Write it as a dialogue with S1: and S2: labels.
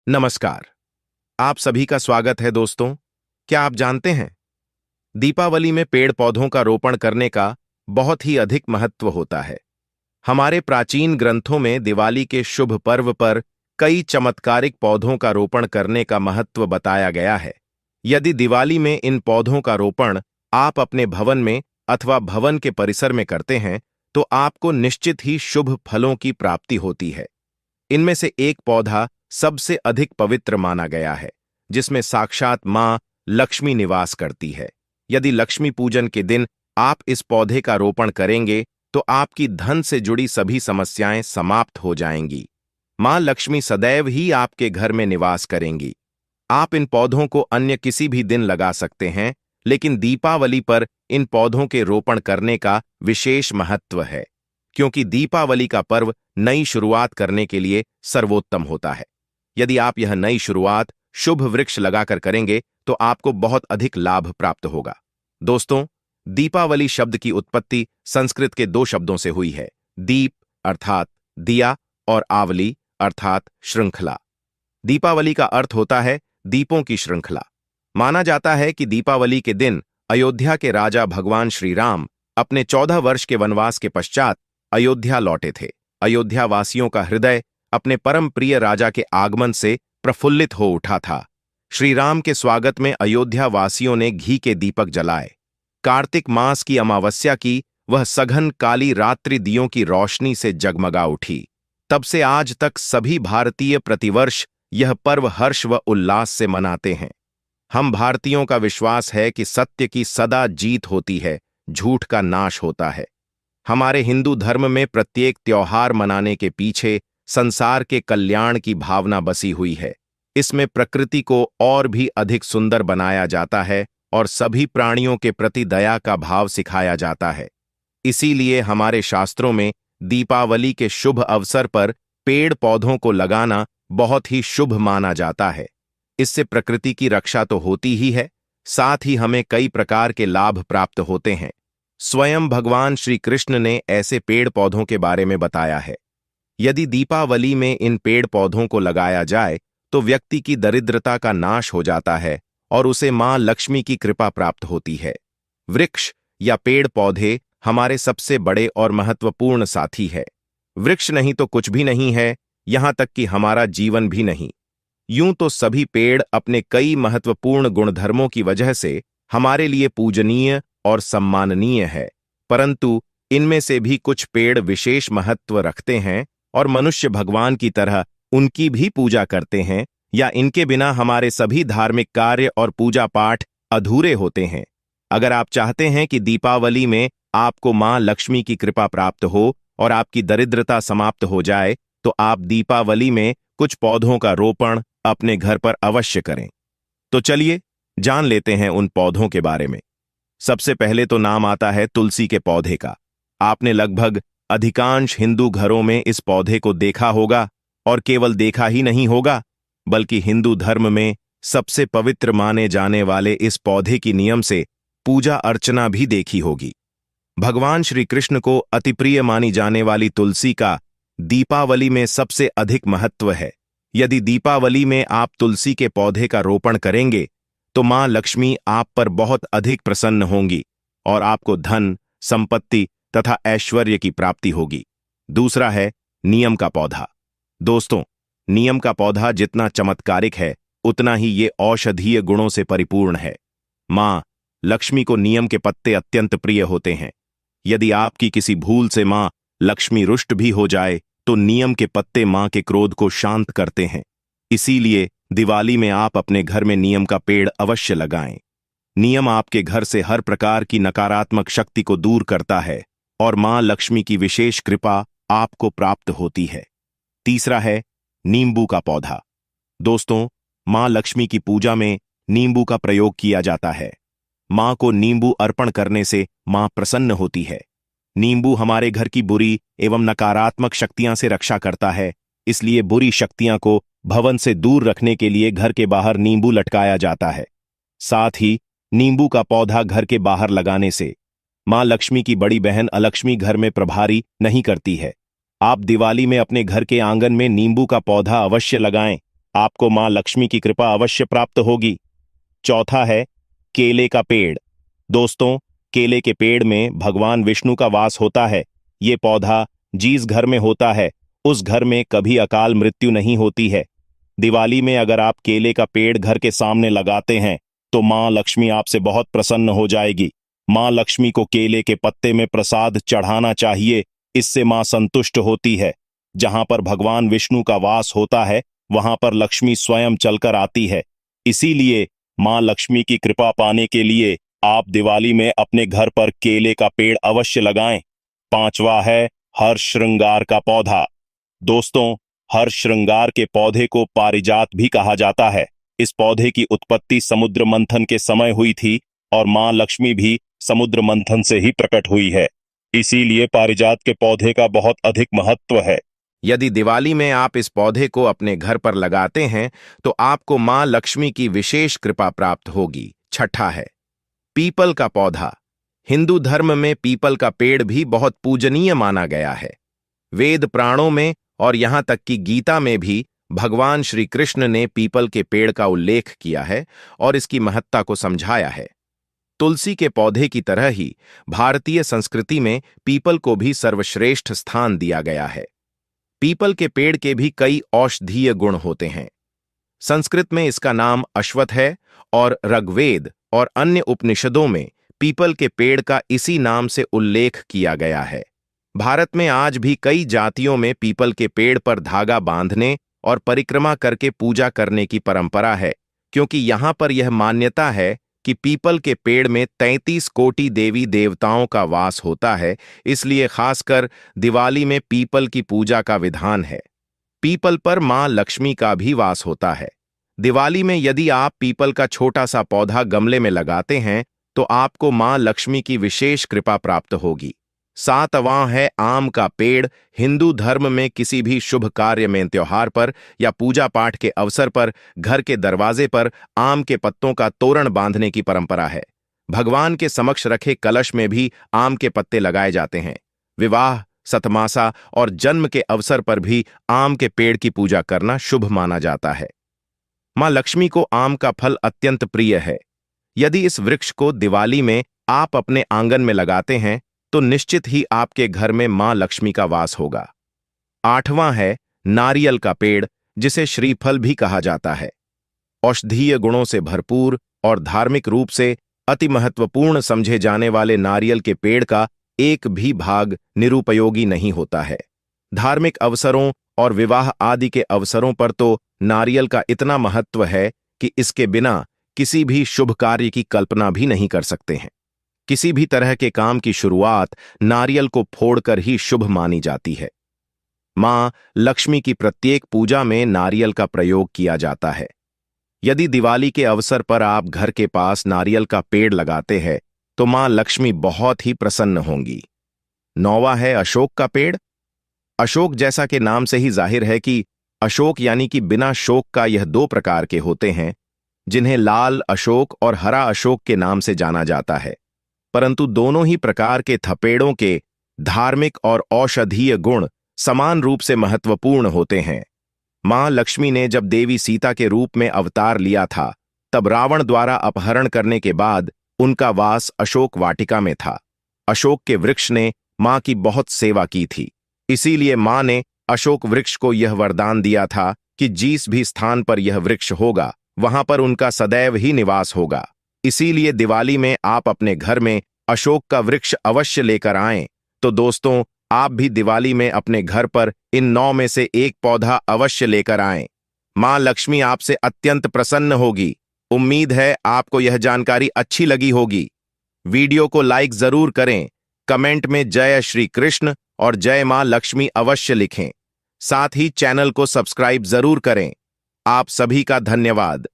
S1: नमस्कार। आप सभी का स्वागत है दोस्तों। क्या आप जानते हैं, दीपावली में पेड़ पौधों का रोपण करने का बहुत ही अधिक महत्व होता है। हमारे प्राचीन ग्रंथों में दिवाली के शुभ पर्व पर कई चमत्कारिक पौधों का रोपण करने का महत्व बताया गया है। यदि दिवाली में इन पौधों का रोपण आप अपने भवन में अथवा भवन के परिसर में करते हैं तो आपको निश्चित ही शुभ फलों की प्राप्ति होती है। इनमें से एक पौधा सबसे अधिक पवित्र माना गया है, जिसमें साक्षात मां लक्ष्मी निवास करती है। यदि लक्ष्मी पूजन के दिन आप इस पौधे का रोपण करेंगे तो आपकी धन से जुड़ी सभी समस्याएं समाप्त हो जाएंगी। मां लक्ष्मी सदैव ही आपके घर में निवास करेंगी। आप इन पौधों को अन्य किसी भी दिन लगा सकते हैं, लेकिन दीपावली पर इन पौधों के रोपण करने का विशेष महत्व है, क्योंकि दीपावली का पर्व नई शुरुआत करने के लिए सर्वोत्तम होता है। यदि आप यह नई शुरुआत शुभ वृक्ष लगाकर करेंगे तो आपको बहुत अधिक लाभ प्राप्त होगा। दोस्तों, दीपावली शब्द की उत्पत्ति संस्कृत के दो शब्दों से हुई है, दीप अर्थात दिया और आवली अर्थात श्रृंखला। दीपावली का अर्थ होता है दीपों की श्रृंखला। माना जाता है कि दीपावली के दिन अयोध्या के राजा भगवान श्री राम अपने 14 वर्ष के वनवास के पश्चात अयोध्या लौटे थे। अयोध्या वासियों का हृदय अपने परम प्रिय राजा के आगमन से प्रफुल्लित हो उठा था। श्री राम के स्वागत में अयोध्या वासियों ने घी के दीपक जलाए। कार्तिक मास की अमावस्या की वह सघन काली रात्रि दियों की रोशनी से जगमगा उठी। तब से आज तक सभी भारतीय प्रतिवर्ष यह पर्व हर्ष व उल्लास से मनाते हैं। हम भारतीयों का विश्वास है कि सत्य की सदा जीत होती है, झूठ का नाश होता है। हमारे हिंदू धर्म में प्रत्येक त्योहार मनाने के पीछे संसार के कल्याण की भावना बसी हुई है। इसमें प्रकृति को और भी अधिक सुंदर बनाया जाता है और सभी प्राणियों के प्रति दया का भाव सिखाया जाता है। इसीलिए हमारे शास्त्रों में दीपावली के शुभ अवसर पर पेड़ पौधों को लगाना बहुत ही शुभ माना जाता है। इससे प्रकृति की रक्षा तो होती ही है, साथ ही हमें कई प्रकार के लाभ प्राप्त होते हैं। स्वयं भगवान श्री कृष्ण ने ऐसे पेड़ पौधों के बारे में बताया है। यदि दीपावली में इन पेड़ पौधों को लगाया जाए तो व्यक्ति की दरिद्रता का नाश हो जाता है और उसे मां लक्ष्मी की कृपा प्राप्त होती है। वृक्ष या पेड़ पौधे हमारे सबसे बड़े और महत्वपूर्ण साथी है। वृक्ष नहीं तो कुछ भी नहीं है, यहां तक कि हमारा जीवन भी नहीं। यूं तो सभी पेड़ अपने कई महत्वपूर्ण गुणधर्मों की वजह से हमारे लिए पूजनीय और सम्माननीय है, परंतु इनमें से भी कुछ पेड़ विशेष महत्व रखते हैं और मनुष्य भगवान की तरह उनकी भी पूजा करते हैं, या इनके बिना हमारे सभी धार्मिक कार्य और पूजा पाठ अधूरे होते हैं। अगर आप चाहते हैं कि दीपावली में आपको मां लक्ष्मी की कृपा प्राप्त हो और आपकी दरिद्रता समाप्त हो जाए, तो आप दीपावली में कुछ पौधों का रोपण अपने घर पर अवश्य करें। तो चलिए जान लेते हैं उन पौधों के बारे में। सबसे पहले तो नाम आता है तुलसी के पौधे का। आपने लगभग अधिकांश हिंदू घरों में इस पौधे को देखा होगा, और केवल देखा ही नहीं होगा बल्कि हिंदू धर्म में सबसे पवित्र माने जाने वाले इस पौधे की नियम से पूजा अर्चना भी देखी होगी। भगवान श्री कृष्ण को अति प्रिय मानी जाने वाली तुलसी का दीपावली में सबसे अधिक महत्व है। यदि दीपावली में आप तुलसी के पौधे का रोपण करेंगे तो मां लक्ष्मी आप पर बहुत अधिक प्रसन्न होंगी और आपको धन, संपत्ति तथा ऐश्वर्य की प्राप्ति होगी। दूसरा है नीम का पौधा। दोस्तों, नीम का पौधा जितना चमत्कारिक है उतना ही ये औषधीय गुणों से परिपूर्ण है। मां लक्ष्मी को नीम के पत्ते अत्यंत प्रिय होते हैं। यदि आपकी किसी भूल से मां लक्ष्मी रुष्ट भी हो जाए तो नीम के पत्ते मां के क्रोध को शांत करते हैं। इसीलिए दिवाली में आप अपने घर में नीम का पेड़ अवश्य लगाएं। नीम आपके घर से हर प्रकार की नकारात्मक शक्ति को दूर करता है और मां लक्ष्मी की विशेष कृपा आपको प्राप्त होती है। तीसरा है नींबू का पौधा। दोस्तों, मां लक्ष्मी की पूजा में नींबू का प्रयोग किया जाता है। मां को नींबू अर्पण करने से मां प्रसन्न होती है। नींबू हमारे घर की बुरी एवं नकारात्मक शक्तियां से रक्षा करता है, इसलिए बुरी शक्तियां को भवन से दूर रखने के लिए घर के बाहर नींबू लटकाया जाता है। साथ ही नींबू का पौधा घर के बाहर लगाने से मां लक्ष्मी की बड़ी बहन अलक्ष्मी घर में प्रभारी नहीं करती है। आप दिवाली में अपने घर के आंगन में नींबू का पौधा अवश्य लगाएं। आपको मां लक्ष्मी की कृपा अवश्य प्राप्त होगी। चौथा है केले का पेड़। दोस्तों, केले के पेड़ में भगवान विष्णु का वास होता है। ये पौधा जिस घर में होता है उस घर में कभी अकाल मृत्यु नहीं होती है। दिवाली में अगर आप केले का पेड़ घर के सामने लगाते हैं तो मां लक्ष्मी आपसे बहुत प्रसन्न हो जाएगी। मां लक्ष्मी को केले के पत्ते में प्रसाद चढ़ाना चाहिए, इससे मां संतुष्ट होती है। जहां पर भगवान विष्णु का वास होता है वहां पर लक्ष्मी स्वयं चलकर आती है। इसीलिए मां लक्ष्मी की कृपा पाने के लिए आप दिवाली में अपने घर पर केले का पेड़ अवश्य लगाएं। पांचवा है हर श्रृंगार का पौधा। दोस्तों, हर श्रृंगार के पौधे को पारिजात भी कहा जाता है। इस पौधे की उत्पत्ति समुद्र मंथन के समय हुई थी और मां लक्ष्मी भी समुद्र मंथन से ही प्रकट हुई है। इसीलिए पारिजात के पौधे का बहुत अधिक महत्व है। यदि दिवाली में आप इस पौधे को अपने घर पर लगाते हैं तो आपको मां लक्ष्मी की विशेष कृपा प्राप्त होगी। छठा है पीपल का पौधा। हिंदू धर्म में पीपल का पेड़ भी बहुत पूजनीय माना गया है। वेद पुराणों में और यहां तक कि गीता में भी भगवान श्री कृष्ण ने पीपल के पेड़ का उल्लेख किया है और इसकी महत्ता को समझाया है। तुलसी के पौधे की तरह ही भारतीय संस्कृति में पीपल को भी सर्वश्रेष्ठ स्थान दिया गया है। पीपल के पेड़ के भी कई औषधीय गुण होते हैं। संस्कृत में इसका नाम अश्वत्थ है और ऋग्वेद और अन्य उपनिषदों में पीपल के पेड़ का इसी नाम से उल्लेख किया गया है। भारत में आज भी कई जातियों में पीपल के पेड़ पर धागा बांधने और परिक्रमा करके पूजा करने की परंपरा है, क्योंकि यहां पर यह मान्यता है कि पीपल के पेड़ में 33 कोटि देवी देवताओं का वास होता है। इसलिए खासकर दिवाली में पीपल की पूजा का विधान है। पीपल पर मां लक्ष्मी का भी वास होता है। दिवाली में यदि आप पीपल का छोटा सा पौधा गमले में लगाते हैं तो आपको मां लक्ष्मी की विशेष कृपा प्राप्त होगी। सातवां है आम का पेड़। हिंदू धर्म में किसी भी शुभ कार्य में, त्योहार पर या पूजा पाठ के अवसर पर घर के दरवाजे पर आम के पत्तों का तोरण बांधने की परंपरा है। भगवान के समक्ष रखे कलश में भी आम के पत्ते लगाए जाते हैं। विवाह, सतमासा और जन्म के अवसर पर भी आम के पेड़ की पूजा करना शुभ माना जाता है। मां लक्ष्मी को आम का फल अत्यंत प्रिय है। यदि इस वृक्ष को दिवाली में आप अपने आंगन में लगाते हैं तो निश्चित ही आपके घर में मां लक्ष्मी का वास होगा। आठवां है नारियल का पेड़, जिसे श्रीफल भी कहा जाता है। औषधीय गुणों से भरपूर और धार्मिक रूप से अति महत्वपूर्ण समझे जाने वाले नारियल के पेड़ का एक भी भाग निरुपयोगी नहीं होता है। धार्मिक अवसरों और विवाह आदि के अवसरों पर तो नारियल का इतना महत्व है कि इसके बिना किसी भी शुभ कार्य की कल्पना भी नहीं कर सकते हैं। किसी भी तरह के काम की शुरुआत नारियल को फोड़कर ही शुभ मानी जाती है। मां लक्ष्मी की प्रत्येक पूजा में नारियल का प्रयोग किया जाता है। यदि दिवाली के अवसर पर आप घर के पास नारियल का पेड़ लगाते हैं तो मां लक्ष्मी बहुत ही प्रसन्न होंगी। नौवां है अशोक का पेड़। अशोक जैसा के नाम से ही जाहिर है कि अशोक यानी कि बिना शोक का यह दो प्रकार के होते हैं, जिन्हें लाल अशोक और हरा अशोक के नाम से जाना जाता है। परंतु दोनों ही प्रकार के थपेड़ों के धार्मिक और औषधीय गुण समान रूप से महत्वपूर्ण होते हैं। मां लक्ष्मी ने जब देवी सीता के रूप में अवतार लिया था तब रावण द्वारा अपहरण करने के बाद उनका वास अशोक वाटिका में था। अशोक के वृक्ष ने मां की बहुत सेवा की थी। इसीलिए मां ने अशोक वृक्ष को यह वरदान दिया था कि जिस भी स्थान पर यह वृक्ष होगा वहां पर उनका सदैव ही निवास होगा। इसीलिए दिवाली में आप अपने घर में अशोक का वृक्ष अवश्य लेकर आएं। तो दोस्तों, आप भी दिवाली में अपने घर पर इन 9 में से एक पौधा अवश्य लेकर आएं। मां लक्ष्मी आपसे अत्यंत प्रसन्न होगी। उम्मीद है आपको यह जानकारी अच्छी लगी होगी। वीडियो को लाइक जरूर करें, कमेंट में जय श्री कृष्ण और जय मां लक्ष्मी अवश्य लिखें। साथ ही चैनल को सब्सक्राइब जरूर करें। आप सभी का धन्यवाद।